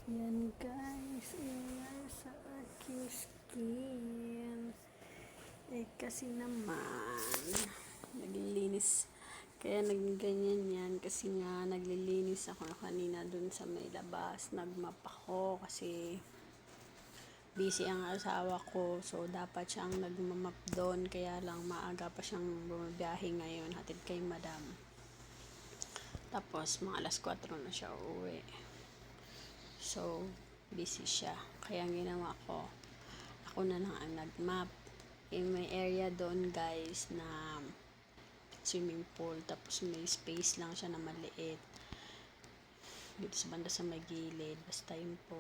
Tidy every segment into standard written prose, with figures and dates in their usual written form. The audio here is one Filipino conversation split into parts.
Yan guys, nangyari sa aking skin. Kasi naman, naglilinis. Kaya naging ganyan yan. Kasi nga, naglilinis ako kanina dun sa may labas. Nagmap ako kasi busy ang asawa ko. So, dapat siyang nagmamap doon. Kaya lang, maaga pa siyang bumabiyahe ngayon. Hatid kay madam. Tapos, mga alas 4 na siya uuwi. So, busy siya. Kaya ang ginawa ko, ako na lang ang nag-map. May area doon guys na swimming pool. Tapos may space lang siya na maliit. Dito sa banda sa may gilid. Basta yun po.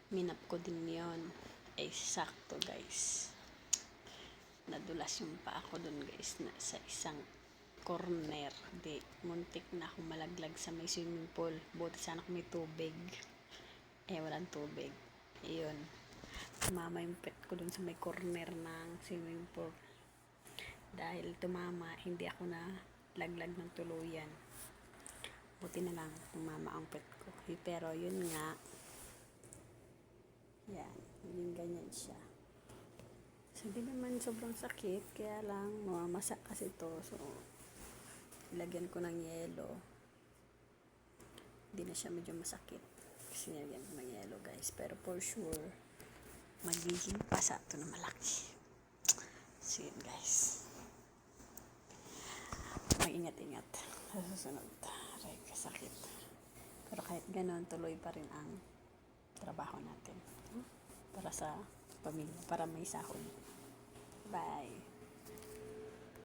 Minap ko din yon. Ay, sakto guys. Nadulas yung pa ako doon guys na sa isang corner. Di, muntik na akong malaglag sa may swimming pool. Buti sana kung may tubig. Walang tubig. Ayun. Tumama yung pet ko dun sa may corner ng swimming pool. Dahil tumama, hindi ako na laglag ng tuluyan. Buti na lang, tumama ang pet ko. Pero yun nga, yan, yung ganyan siya. So, hindi naman sobrang sakit, kaya lang, mamasa kasi to. So, ilagyan ko ng yelo. Hindi na siya medyo masakit. Kasi nilagyan ko ng yelo guys. Pero for sure, magiging pasa ito na malaki. So yun guys. Mag-ingat-ingat sa susunod. Aray, kasakit. Pero kahit ganon, tuloy pa rin ang trabaho natin. Para sa pamilya, para may sahod. Bye.